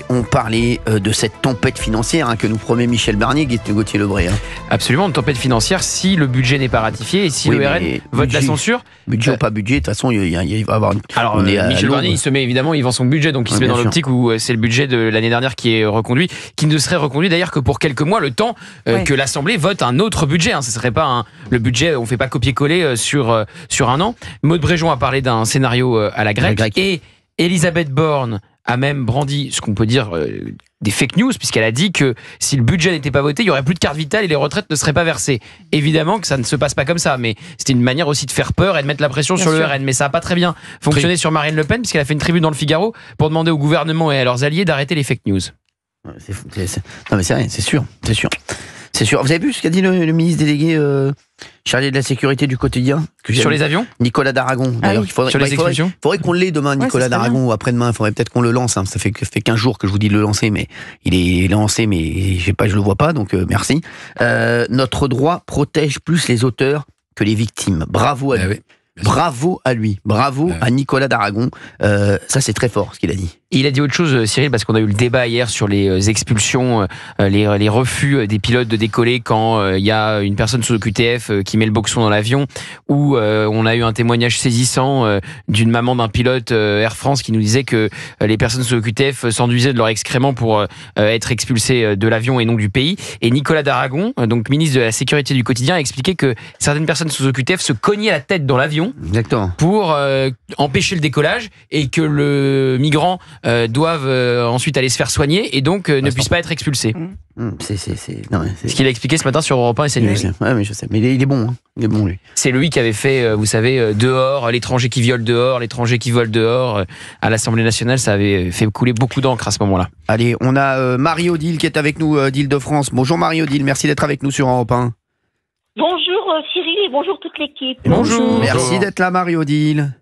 on parlait de cette tempête financière que nous promet Michel Barnier, Gauthier Lebray. Absolument, une tempête financière si le budget n'est pas ratifié et si le RN vote la censure. Budget ou pas budget, de toute façon, il va y avoir... Alors, Michel Barnier, il se met évidemment, il vend son budget, donc il se met dans l'optique où c'est le budget de l'année dernière qui est reconduit, qui ne serait reconduit d'ailleurs que pour quelques mois, le temps que l'Assemblée vote un autre budget. Ce ne serait pas le budget, on ne fait pas copier-coller sur un an. Maud Bréjon a parlé d'un scénario à la grecque. Et Elisabeth Borne a même brandi ce qu'on peut dire des fake news, puisqu'elle a dit que si le budget n'était pas voté, il n'y aurait plus de carte vitale et les retraites ne seraient pas versées. Évidemment que ça ne se passe pas comme ça, mais c'était une manière aussi de faire peur et de mettre la pression sur le RN. Mais ça n'a pas très bien fonctionné sur Marine Le Pen, puisqu'elle a fait une tribune dans le Figaro pour demander au gouvernement et à leurs alliés d'arrêter les fake news. Non mais c'est rien, c'est sûr. Vous avez vu ce qu'a dit le ministre délégué chargé de la sécurité du quotidien sur les avions, Nicolas Daragon. D'ailleurs, sur les expulsions. Il faudrait qu'on l'ait demain, Nicolas Daragon, ou après-demain. Il faudrait peut-être qu'on le lance. Ça fait 15 jours que je vous dis de le lancer, mais il est lancé, mais je le vois pas, donc merci. Notre droit protège plus les auteurs que les victimes. Bravo à lui. Bravo à lui, bravo à Nicolas Daragon. Ça, c'est très fort ce qu'il a dit. Il a dit autre chose, Cyril, parce qu'on a eu le débat hier sur les expulsions, les refus des pilotes de décoller quand il y a une personne sous OQTF qui met le boxon dans l'avion, ou on a eu un témoignage saisissant d'une maman d'un pilote Air France qui nous disait que les personnes sous OQTF s'enduisaient de leur excrément pour être expulsées de l'avion et non du pays. Et Nicolas Daragon, donc ministre de la Sécurité du quotidien, a expliqué que certaines personnes sous OQTF se cognaient la tête dans l'avion. Exactement. Pour empêcher le décollage, et que le migrant doivent ensuite aller se faire soigner et donc ne puisse pas être expulsé. Ce qu'il a expliqué ce matin sur Europe 1 et CNews. Oui, je sais, mais il est bon, il est bon lui. C'est lui qui avait fait, vous savez, dehors, l'étranger qui viole dehors, l'étranger qui vole dehors. À l'Assemblée nationale, ça avait fait couler beaucoup d'encre à ce moment-là. Allez, on a Marie-Odile qui est avec nous d'Île-de-France. Bonjour Marie-Odile, merci d'être avec nous sur Europe 1. Bonjour Cyril et bonjour toute l'équipe. Bonjour. Merci d'être là Marie-Odile.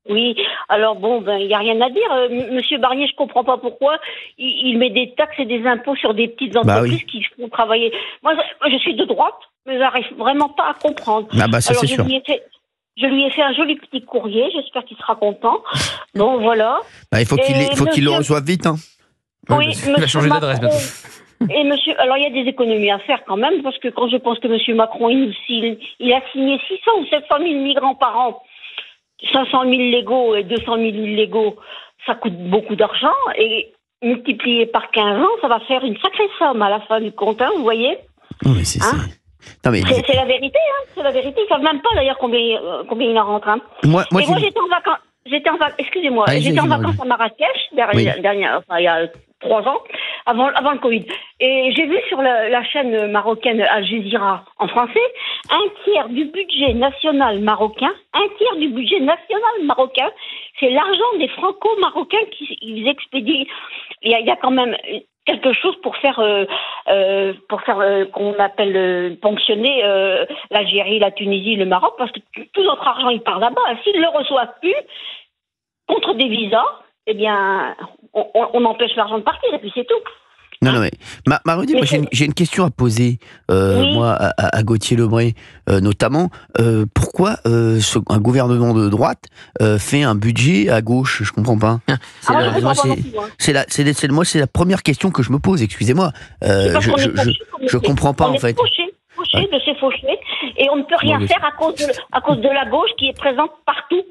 Oui, alors il n'y a rien à dire. Monsieur Barnier, je comprends pas pourquoi il met des taxes et des impôts sur des petites entreprises qui font travailler. Moi, je suis de droite, mais j'arrive vraiment pas à comprendre. Ça c'est sûr. Je lui ai fait un joli petit courrier, j'espère qu'il sera content. Bon, voilà. Il faut qu'il le reçoive vite. Oui, il va changer d'adresse bientôt. Et alors il y a des économies à faire quand même, parce que quand je pense que monsieur Macron, il a signé 600 ou 700 000 migrants par an, 500 000 légaux et 200 000 illégaux, ça coûte beaucoup d'argent, et multiplié par 15 ans, ça va faire une sacrée somme à la fin du compte, vous voyez. Mais c'est la vérité, c'est la vérité. Ils savent même pas d'ailleurs combien il en rentre. Moi j'étais en vacances. J'étais en vacances à Marrakech il y a 3 ans, avant le Covid. Et j'ai vu sur la chaîne marocaine Al Jazeera en français, 1/3 du budget national marocain, c'est l'argent des franco-marocains qu'ils expédient. Il y a quand même quelque chose pour faire qu'on appelle ponctionner l'Algérie, la Tunisie, le Maroc, parce que tout notre argent il part là-bas. S'ils le reçoivent plus contre des visas, eh bien on empêche l'argent de partir et puis c'est tout. Non, mais Marie-Odile, j'ai une question à poser, moi, à Gauthier Lebray, notamment. Pourquoi un gouvernement de droite fait un budget à gauche? Je comprends pas. C'est la première question que je me pose, excusez-moi. Je comprends pas, en fait. De ces fauchés, et on ne peut rien faire à cause de la gauche qui est présente partout.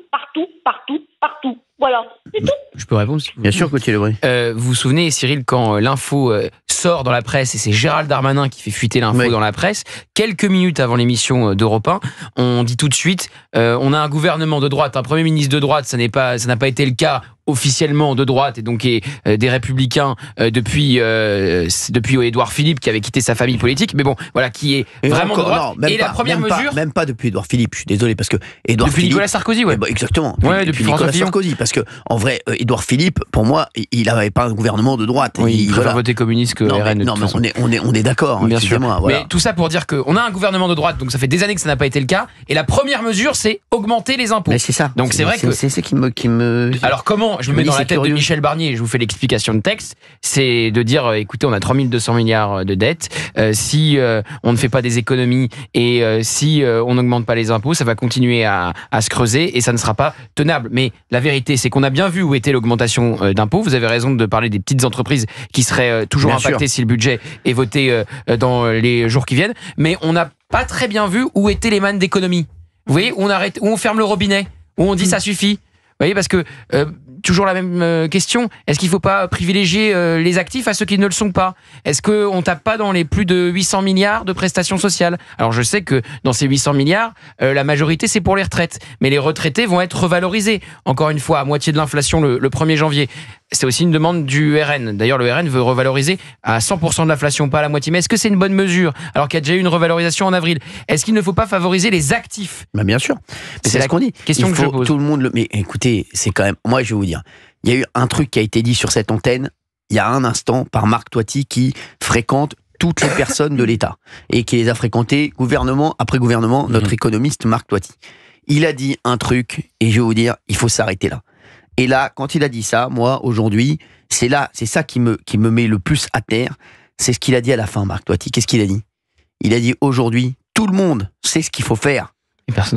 Voilà, c'est tout. Je peux répondre? Bien sûr, Gauthier Lebray. Vous vous souvenez, Cyril, quand l'info sort dans la presse, et c'est Gérald Darmanin qui fait fuiter l'info dans la presse, quelques minutes avant l'émission d'Europe 1, on dit tout de suite, on a un gouvernement de droite, un Premier ministre de droite, ça n'a pas été le cas officiellement de droite, et donc des Républicains depuis Édouard Philippe qui avait quitté sa famille politique, mais bon, voilà, qui est vraiment de droite. La première mesure, même pas depuis Édouard Philippe, je suis désolé, parce que Édouard Philippe, Nicolas Sarkozy, exactement. Depuis François Fillon. Sarkozy, parce que en vrai, Édouard Philippe, pour moi, il n'avait pas un gouvernement de droite. Il préfère voter communiste que RN. Non, mais on est d'accord. Bien sûr. Voilà. Mais tout ça pour dire qu'on a un gouvernement de droite, donc ça fait des années que ça n'a pas été le cas. Et la première mesure, c'est augmenter les impôts. Mais c'est ça. Donc c'est vrai que c'est qui me. Alors comment je me mets dans la tête de Michel Barnier, je vous fais l'explication de texte, c'est de dire écoutez, on a 3200 milliards de dettes, si on ne fait pas des économies et si on n'augmente pas les impôts, ça va continuer à se creuser et ça ne sera pas tenable. Mais la vérité, réalité, c'est qu'on a bien vu où était l'augmentation d'impôts. Vous avez raison de parler des petites entreprises qui seraient toujours impactées si le budget est voté dans les jours qui viennent. Mais on n'a pas très bien vu où étaient les mannes d'économie. Vous voyez, où on ferme le robinet, où on dit ça suffit. Vous voyez, parce que toujours la même question. Est-ce qu'il ne faut pas privilégier les actifs à ceux qui ne le sont pas? Est-ce qu'on ne tape pas dans les plus de 800 milliards de prestations sociales? Alors je sais que dans ces 800 milliards, la majorité c'est pour les retraites. Mais les retraités vont être revalorisés, encore une fois, à moitié de l'inflation le 1er janvier. C'est aussi une demande du RN. D'ailleurs, le RN veut revaloriser à 100% de l'inflation, pas à la moitié. Mais est-ce que c'est une bonne mesure, alors qu'il y a déjà eu une revalorisation en avril? Est-ce qu'il ne faut pas favoriser les actifs? Bien sûr. C'est ce qu'on dit. Question que je pose. Tout le monde Mais écoutez, c'est quand même... Moi, je vais vous dire. Il y a eu un truc qui a été dit sur cette antenne, il y a un instant, par Marc Toiti, qui fréquente toutes les personnes de l'État. Et qui les a fréquentées gouvernement après gouvernement, notre économiste Marc Toiti. Il a dit un truc, et je vais vous dire, il faut s'arrêter là. Et là, quand il a dit ça, moi, aujourd'hui, c'est ça qui me met le plus à terre. C'est ce qu'il a dit à la fin, Marc Toiti. Qu'est-ce qu'il a dit? Il a dit, aujourd'hui, tout le monde sait ce qu'il faut faire.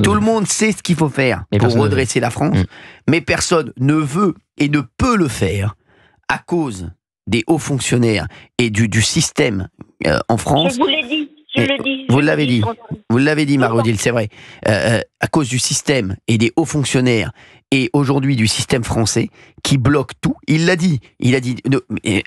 Tout le monde sait ce qu'il faut faire pour redresser la France. Mais personne ne veut et ne peut le faire à cause des hauts fonctionnaires et du système en France. Je vous l'ai dit. Vous l'avez dit. Vous l'avez dit, Marie-Odile, c'est vrai. À cause du système et des hauts fonctionnaires et aujourd'hui du système français qui bloque tout. Il l'a dit. Il a dit.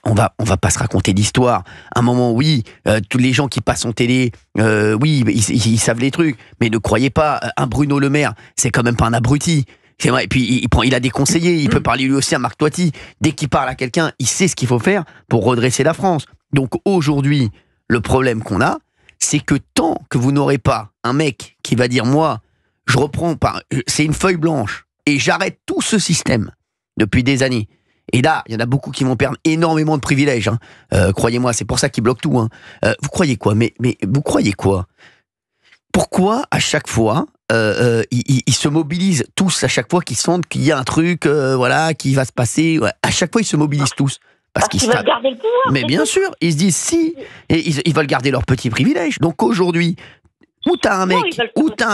On va pas se raconter d'histoire. À un moment, oui, tous les gens qui passent en télé, oui, ils savent les trucs. Mais ne croyez pas, un Bruno Le Maire, c'est quand même pas un abruti. C'est vrai. Et puis il a des conseillers. Il peut parler lui aussi à Marc Toiti. Dès qu'il parle à quelqu'un, il sait ce qu'il faut faire pour redresser la France. Donc aujourd'hui, le problème qu'on a, c'est que tant que vous n'aurez pas un mec qui va dire, moi, je reprends, c'est une feuille blanche, et j'arrête tout ce système depuis des années. Et là, il y en a beaucoup qui vont perdre énormément de privilèges. Croyez-moi, c'est pour ça qu'ils bloquent tout. Vous croyez quoi? Mais vous croyez quoi? Pourquoi, à chaque fois, ils se mobilisent tous, à chaque fois qu'ils sentent qu'il y a un truc qui va se passer? À chaque fois, ils se mobilisent tous. Parce qu'ils veulent garder le pouvoir. Mais bien sûr, ils se disent si, et ils veulent garder leurs petits privilèges. Donc aujourd'hui, où t'as un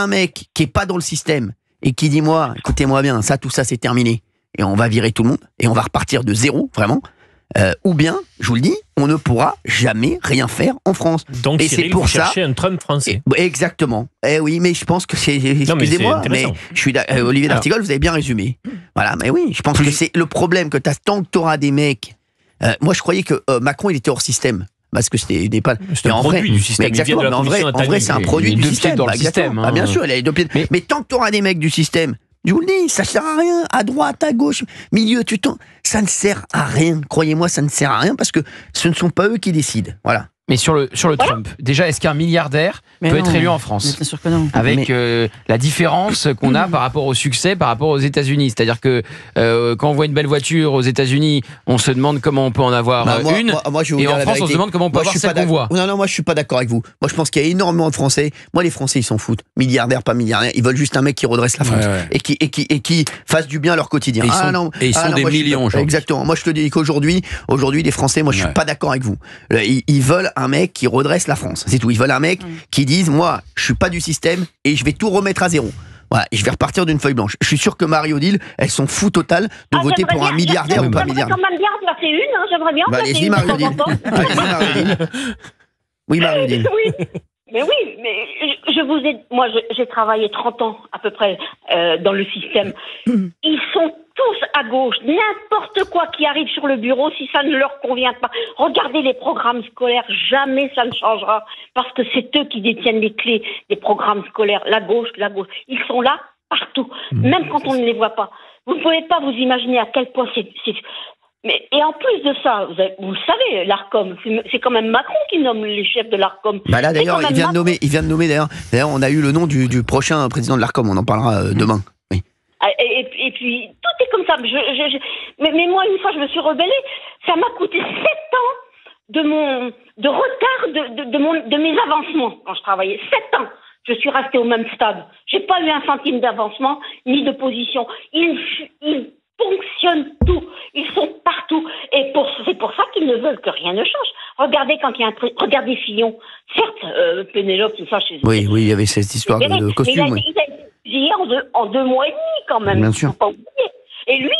mec qui est pas dans le système et qui dit moi, écoutez-moi bien, tout ça c'est terminé et on va virer tout le monde et on va repartir de zéro, vraiment. Ou bien, je vous le dis, on ne pourra jamais rien faire en France. Donc, et Cyril, vous cherchez un Trump français. Exactement. Oui, mais je pense que c'est... Excusez-moi, mais je suis Olivier d'Artigol, vous avez bien résumé. Voilà, mais oui, je pense que c'est le problème que tant que t'auras des mecs... moi, je croyais que Macron, il était hors système. Parce que c'était pas. C'est un produit du système. Exactement. Mais en vrai, c'est un produit du système. Dans le système. Bien sûr, il a les deux pieds. Mais tant que tu auras des mecs du système, je vous le dis, ça sert à rien. À droite, à gauche, milieu, ça ne sert à rien. Croyez-moi, ça ne sert à rien parce que ce ne sont pas eux qui décident. Voilà. Mais sur le Trump, déjà, est-ce qu'un milliardaire peut être élu en France? Bien sûr que non. Avec la différence qu'on a par rapport au succès, par rapport aux États-Unis. C'est-à-dire que quand on voit une belle voiture aux États-Unis, on se demande comment on peut en avoir une. Moi, je vais vous et dire en France, on se demande comment on peut avoir celle qu'on voit. Non, moi, je suis pas d'accord avec vous. Moi, je pense qu'il y a énormément de Français. Moi, les Français, ils s'en foutent. Milliardaires, pas milliardaires. Ils veulent juste un mec qui redresse la France et qui fasse du bien à leur quotidien. Ils sont des millions. Exactement. Moi, je te dis qu'aujourd'hui, les Français, moi, je suis pas d'accord avec vous. Ils veulent un mec qui redresse la France. C'est tout. Ils veulent un mec qui dise, moi, je suis pas du système et je vais tout remettre à zéro. Voilà, et je vais repartir d'une feuille blanche. Je suis sûr que Marie-Odile, elle s'en fout total de voter pour un milliardaire ou pas milliardaire. J'aimerais quand même bien en placer une, j'aimerais bien en placer une. Marie-Odile. Oui, Marie-Odile. Oui. Mais oui, mais moi j'ai travaillé 30 ans à peu près dans le système. Ils sont tous à gauche. N'importe quoi qui arrive sur le bureau, si ça ne leur convient pas. Regardez les programmes scolaires, jamais ça ne changera parce que c'est eux qui détiennent les clés des programmes scolaires. La gauche. Ils sont là partout, même quand on ne les voit pas. Vous ne pouvez pas vous imaginer à quel point c'est... Et en plus de ça, vous le savez, l'Arcom, c'est quand même Macron qui nomme les chefs de l'Arcom. Là d'ailleurs, il vient de nommer d'ailleurs. D'ailleurs, on a eu le nom du prochain président de l'Arcom. On en parlera demain. Oui. Et puis tout est comme ça. Mais moi, une fois, je me suis rebellée. Ça m'a coûté 7 ans de retard de mes avancements quand je travaillais. 7 ans. Je suis restée au même stade. J'ai pas eu un centime d'avancement ni de position. Ils fonctionnent tout. Ils sont partout. Et c'est pour ça qu'ils ne veulent que rien ne change. Regardez quand il y a regardez Fillon. Certes, Pénélope, tout ça chez eux. Oui, il y avait cette histoire de costume. Il a été en 2 mois et demi quand même. Bien sûr. Faut pas oublier. Et lui,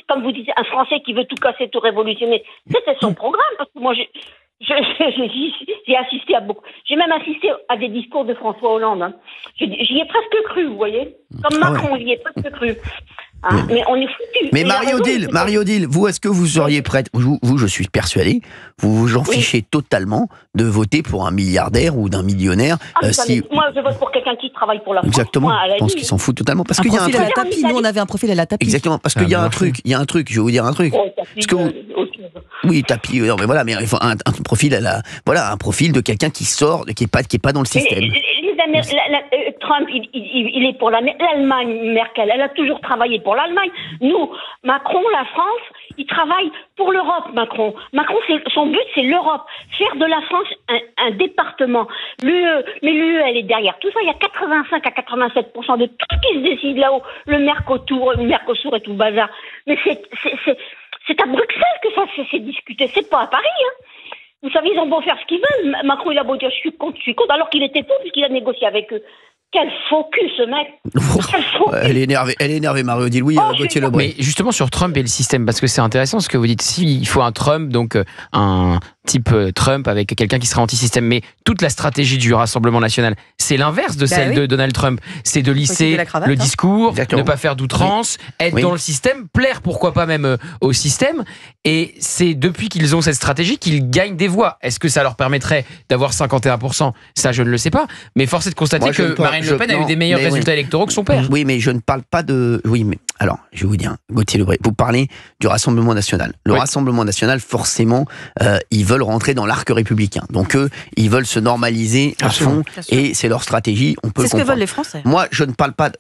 comme vous disiez, un Français qui veut tout casser, tout révolutionner. C'était son programme, parce que moi, j'ai assisté à beaucoup. J'ai même assisté à des discours de François Hollande. Hein. J'y ai presque cru, vous voyez. Comme Macron, j'y ai presque cru. Hein, mais on est foutus. Mais Marie-Odile, vous, est-ce que vous seriez prête, vous, je suis persuadé, vous vous en fichez totalement de voter pour un milliardaire ou d'un millionnaire. Moi, je vote pour quelqu'un qui travaille pour la France. Exactement, je pense qu'ils s'en foutent totalement. Parce qu'il y a un profil à la tapis, nous on avait un profil à la tapis. Exactement, parce qu'il y a un truc, je vais vous dire un truc. Parce que oui, tapis, mais voilà, mais il faut un profil un profil de quelqu'un qui sort, qui est pas dans le système. Trump, il est pour l'Allemagne, Merkel, elle a toujours travaillé pour l'Allemagne. Nous, Macron, la France, il travaille pour l'Europe, Macron. Macron, son but, c'est l'Europe. Faire de la France un département. Mais l'UE, elle est derrière tout ça. Il y a 85 à 87% de tout ce qui se décide là-haut. Le Mercosur et tout le bazar. Mais c'est à Bruxelles que ça s'est discuté. C'est pas à Paris, hein. Vous savez, ils ont beau faire ce qu'ils veulent. Macron, il a beau dire je suis contre, alors qu'il était pour, puisqu'il a négocié avec eux. Quel faux cul, ce mec. Elle est énervée, Marie-Odile. Oui, Gauthier Lebray. Mais justement sur Trump et le système, parce que c'est intéressant ce que vous dites. Il faut un Trump, donc un type Trump avec quelqu'un qui sera anti-système. Mais toute la stratégie du Rassemblement national, c'est l'inverse de celle de Donald Trump. C'est de lisser le discours, ne pas faire d'outrance, être dans le système, plaire pourquoi pas même au système. Et c'est depuis qu'ils ont cette stratégie qu'ils gagnent des voix. Est-ce que ça leur permettrait d'avoir 51%? Ça, je ne le sais pas. Mais force est de constater que Marine Le Pen a eu des meilleurs résultats électoraux que son père. Oui, mais je ne parle pas de... Oui, mais alors, je vais vous dire, Gauthier Lebray, vous parlez du Rassemblement national. Le Rassemblement national, forcément, ils veulent rentrer dans l'arc républicain. Donc eux, ils veulent se normaliser à fond, et c'est leur stratégie. On peut le comprendre. C'est ce que veulent les Français. Moi, je ne parle pas de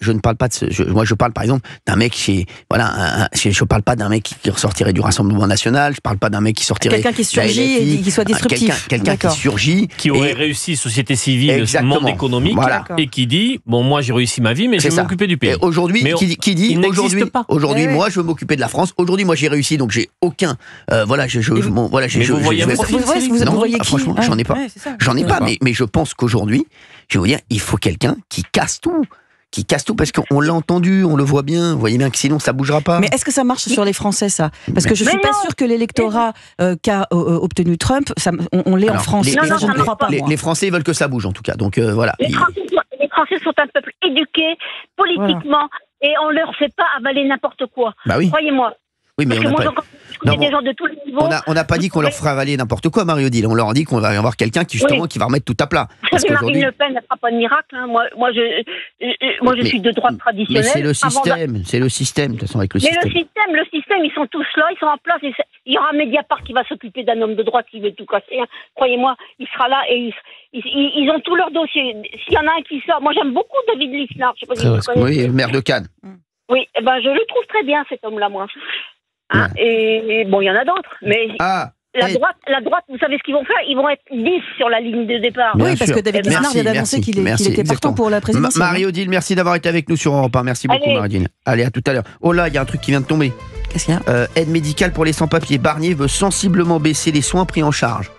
ce... Moi, je parle par exemple d'un mec je parle pas d'un mec qui ressortirait du Rassemblement national. Je parle pas d'un mec qui sortirait... Quelqu'un qui surgit et qui soit disruptif. Quelqu'un qui surgit. Qui aurait réussi société civile, monde économique, et qui dit, bon, moi j'ai réussi ma vie, mais je vais m'occuper du pays. Aujourd'hui, qui dit aujourd'hui, moi je veux m'occuper de la France. Aujourd'hui, moi j'ai réussi, donc j'ai aucun. Vous voyez qui? Franchement, j'en ai pas. Mais je pense qu'aujourd'hui, je vais vous dire, il faut quelqu'un qui casse tout. Parce qu'on l'a entendu, on le voit bien, vous voyez bien que sinon ça bougera pas. Mais est-ce que ça marche sur les Français, ça? Parce que je suis pas sûre que l'électorat qu'a obtenu Trump, on l'est en France. Je ne crois pas. Les Français veulent que ça bouge en tout cas, donc voilà. Les Français sont un peuple éduqué politiquement et on leur fait pas avaler n'importe quoi. Croyez-moi. Oui, mais je connais des gens de tous les niveaux. On n'a pas dit qu'on leur ferait avaler n'importe quoi, Marie-Odile. On leur a dit qu'on va y avoir quelqu'un qui va remettre tout à plat. Marine Le Pen ne fera pas de miracle. Hein. Moi, je suis de droite traditionnelle. Mais c'est le système, de toute façon, avec le système. Mais le système, ils sont tous là, ils sont en place. Il y aura Mediapart qui va s'occuper d'un homme de droite qui veut tout casser. Hein. Croyez-moi, il sera là et ils ont tous leurs dossiers. S'il y en a un qui sort, moi j'aime beaucoup David Lisnard. Je sais pas si vous connaissez. Oui, le maire de Cannes. Oui, je le trouve très bien cet homme-là, moi. Hein, et bon, il y en a d'autres, mais la droite, vous savez ce qu'ils vont faire? Ils vont être 10 sur la ligne de départ. Oui, parce que David Lisnard vient d'annoncer qu'il était partant pour la présidentielle. Marie-Odile, merci d'avoir été avec nous sur Europe 1. Merci beaucoup, Marie-Odile. Allez, à tout à l'heure. Oh là, il y a un truc qui vient de tomber. Qu'est-ce qu'il y a? Aide médicale pour les sans-papiers. Barnier veut sensiblement baisser les soins pris en charge.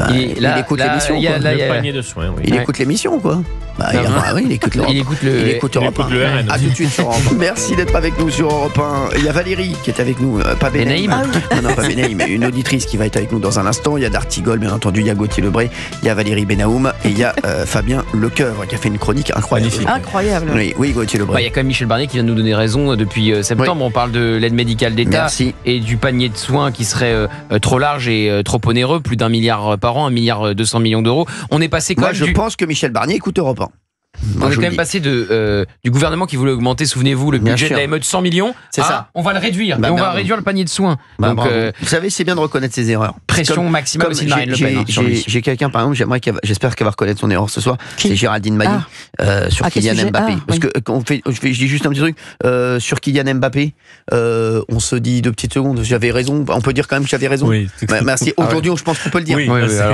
Il écoute l'émission. Le panier de soins, oui. Il écoute l'émission, quoi. Il écoute Europe 1. À tout de suite sur Europe 1. Merci d'être avec nous sur Europe 1. Il y a Valérie qui est avec nous, pas Benaïm. Non, pas Benaïm, mais une auditrice qui va être avec nous dans un instant. Il y a D'Artigol, bien entendu, il y a Gauthier Lebray, il y a Valérie Benaoum et il y a Fabien Lecoeuvre qui a fait une chronique incroyable. Incroyable. Oui, Gauthier Lebray. Il y a quand même Michel Barnier qui vient de nous donner raison depuis septembre. On parle de l'aide médicale d'État et du panier de soins qui serait trop large et trop onéreux, plus d'1 milliard par an, 1,2 milliard d'euros. On est passé quand même. Je pense que Michel Barnier écoute Europe 1. On est quand même passé du gouvernement qui voulait augmenter, souvenez-vous, le budget de l'AME de 100 millions. C'est ça. On va le réduire. Et on va réduire le panier de soins. Donc, vous savez, c'est bien de reconnaître ses erreurs. Pression maximale aussi de Marine Le Pen. J'ai quelqu'un, par exemple, j'espère qu'elle va reconnaître son erreur ce soir. C'est Géraldine Mailly sur Kylian Mbappé. Parce que je dis juste un petit truc sur Kylian Mbappé. On se dit 2 petites secondes. J'avais raison. On peut dire quand même que j'avais raison. Merci. Aujourd'hui, je pense qu'on peut le dire.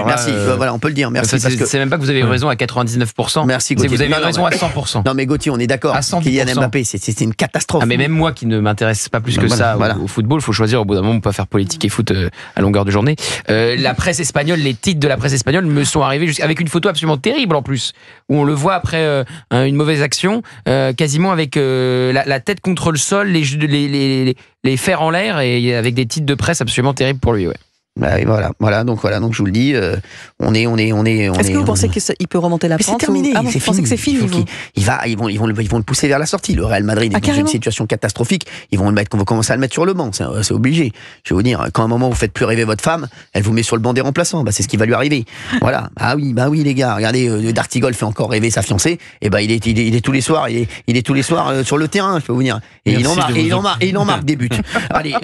Merci. Voilà, on peut le dire. Merci. C'est même pas que vous avez raison à 99%. Merci. Vous avez raison à 100%. Non mais Gauthier, on est d'accord. Kylian Mbappé, c'est une catastrophe. Mais même moi qui ne m'intéresse pas plus que ça au football, il faut choisir au bout d'un moment, on peut pas faire politique et foot à longueur de journée. La presse espagnole, les titres de la presse espagnole me sont arrivés avec une photo absolument terrible en plus, où on le voit après une mauvaise action, quasiment avec la tête contre le sol, les fers en l'air et avec des titres de presse absolument terribles pour lui. Ouais. Voilà, donc je vous le dis, on est. Est-ce que vous pensez qu'il peut remonter la pente? C'est terminé, c'est fini. Que c'est fini. Ils vont le pousser vers la sortie. Le Real Madrid est dans une situation catastrophique. Ils vont commencer à le mettre sur le banc. C'est obligé. Je vais vous dire, quand à un moment vous faites plus rêver votre femme, elle vous met sur le banc des remplaçants. C'est ce qui va lui arriver. Voilà. Ah oui, les gars. Regardez, D'Artigol fait encore rêver sa fiancée. Et il est tous les soirs. Il est tous les soirs sur le terrain. Je peux vous dire. Et il en marque des buts. Allez,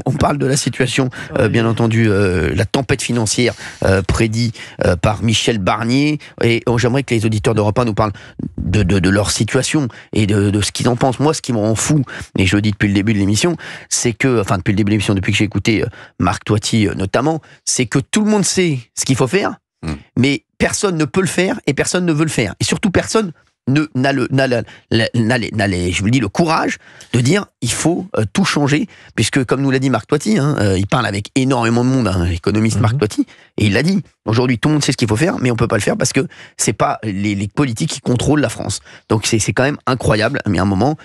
on parle de la situation, bien entendu. La tempête financière prédit par Michel Barnier, et j'aimerais que les auditeurs d'Europe 1 nous parlent de leur situation et de ce qu'ils en pensent. Moi, ce qui m'en fout, et je le dis depuis le début de l'émission, depuis que j'ai écouté Marc Toiti notamment, c'est que tout le monde sait ce qu'il faut faire, mais personne ne peut le faire et personne ne veut le faire, et surtout personne n'a le courage de dire il faut tout changer, puisque comme nous l'a dit Marc Toiti, il parle avec énormément de monde, l'économiste Marc Toiti, et il l'a dit, aujourd'hui tout le monde sait ce qu'il faut faire, mais on peut pas le faire parce que c'est pas les politiques qui contrôlent la France. Donc c'est quand même incroyable, mais à un moment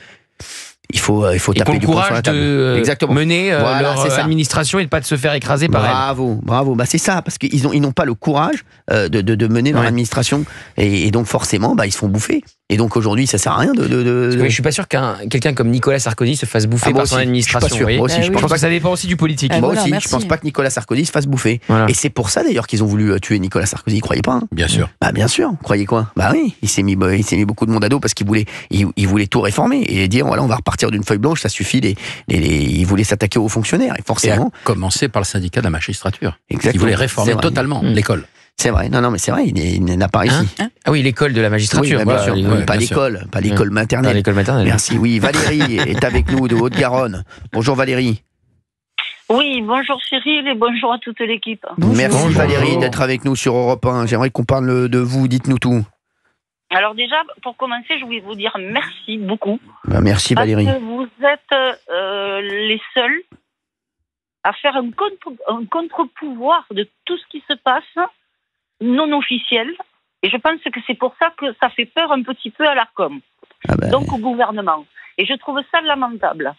il faut taper du poing sur la table. Exactement. Mener leur administration et de pas de se faire écraser par elle. Bravo. C'est ça, parce qu'ils n'ont pas le courage de mener leur administration, et donc forcément, ils se font bouffer. Et donc aujourd'hui, ça sert à rien je suis pas sûr quelqu'un comme Nicolas Sarkozy se fasse bouffer par son administration. Moi aussi, je pense que ça dépend aussi du politique. Moi aussi, je pense pas que Nicolas Sarkozy se fasse bouffer. Voilà. Et c'est pour ça d'ailleurs qu'ils ont voulu tuer Nicolas Sarkozy. Ils croyaient pas. Bien sûr. Bien sûr. Vous croyez quoi? Oui. Il s'est mis beaucoup de monde à dos parce qu'il voulait tout réformer et dire voilà, on va repartir d'une feuille blanche, ça suffit. Il voulait s'attaquer aux fonctionnaires et forcément. Et à commencer par le syndicat de la magistrature. Exactement. Il voulait réformer totalement l'école. C'est vrai, mais c'est vrai, il n'a pas réussi. Ah oui, l'école de la magistrature. Oui, bien sûr. Pas l'école maternelle. Pas l'école maternelle. Merci, oui. Valérie est avec nous de Haute-Garonne. Bonjour Valérie. Oui, bonjour Cyril et bonjour à toute l'équipe. Merci Valérie d'être avec nous sur Europe 1. J'aimerais qu'on parle de vous, dites-nous tout. Alors déjà, pour commencer, je voulais vous dire merci beaucoup. Merci Valérie. Parce que vous êtes les seuls à faire un contre-pouvoir de tout ce qui se passe non officiel, et je pense que c'est pour ça que ça fait peur un petit peu à l'ARCOM, donc au gouvernement, et je trouve ça lamentable.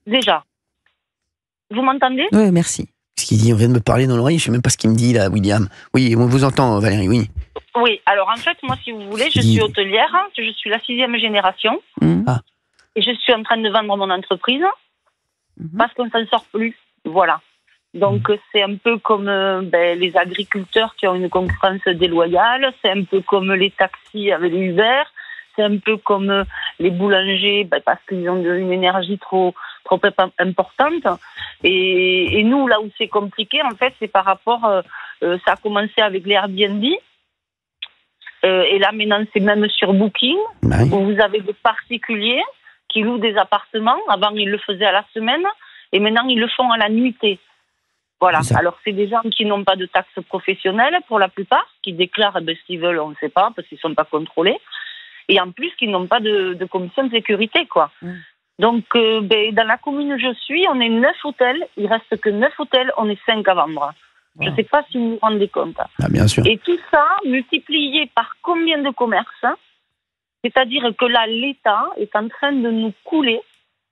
Déjà, vous m'entendez? Oui, merci. Ce qu'il dit, on vient de me parler dans l'oreille, je sais même pas ce qu'il me dit là, William. Oui, on vous entend Valérie, oui. Oui, alors en fait, moi si vous voulez, je suis hôtelière, je suis la 6e génération, et je suis en train de vendre mon entreprise, parce qu'on s'en sort plus, voilà. Donc c'est un peu comme les agriculteurs qui ont une concurrence déloyale, c'est un peu comme les taxis avec les Uber, c'est un peu comme les boulangers parce qu'ils ont une énergie trop importante. Et nous, là où c'est compliqué, en fait, c'est par rapport, ça a commencé avec les Airbnb, et là maintenant c'est même sur Booking, où vous avez des particuliers qui louent des appartements. Avant ils le faisaient à la semaine, et maintenant ils le font à la nuitée. Voilà. Alors, c'est des gens qui n'ont pas de taxes professionnelles, pour la plupart, qui déclarent ce qu'ils veulent, on ne sait pas, parce qu'ils ne sont pas contrôlés. Et en plus, qui n'ont pas de commission de sécurité, quoi. Donc, dans la commune où je suis, on est 9 hôtels. Il reste que 9 hôtels, on est 5 à vendre. Je ne sais pas si vous vous rendez compte. Bien sûr. Et tout ça, multiplié par combien de commerces, c'est-à-dire que là, l'État est en train de nous couler.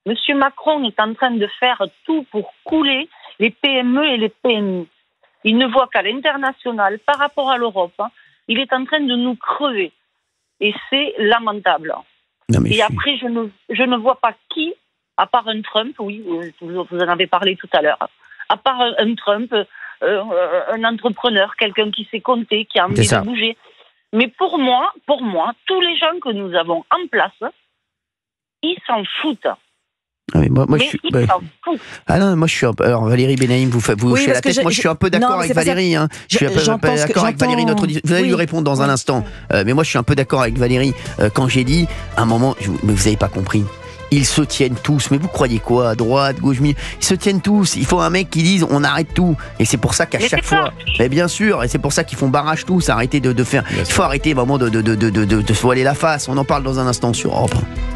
Monsieur Macron est en train de faire tout pour couler les PME et les PMI. Il ne voit qu'à l'international, par rapport à l'Europe, il est en train de nous crever. Et c'est lamentable. Et après, je ne vois pas qui, à part un Trump, oui, vous en avez parlé tout à l'heure, à part un Trump, un entrepreneur, quelqu'un qui sait compter, qui a envie de bouger. Mais pour moi, tous les gens que nous avons en place, ils s'en foutent. Moi, je suis. Moi, je suis. Alors, Valérie Benaïm, vous hochez la tête. Moi, je suis un peu d'accord avec Valérie. Je suis un peu d'accord avec Valérie. Vous allez lui répondre dans un instant. Mais moi, je suis un peu d'accord avec Valérie quand j'ai dit, à un moment, mais vous n'avez pas compris. Ils se tiennent tous. Mais vous croyez quoi? À droite, gauche, milieu? Ils se tiennent tous. Il faut un mec qui dise on arrête tout. Et c'est pour ça qu'à chaque fois. Mais bien sûr, et c'est pour ça qu'ils font barrage tous. Arrêtez de faire. Il faut arrêter vraiment de se voiler la face. On en parle dans un instant sur Europe 1.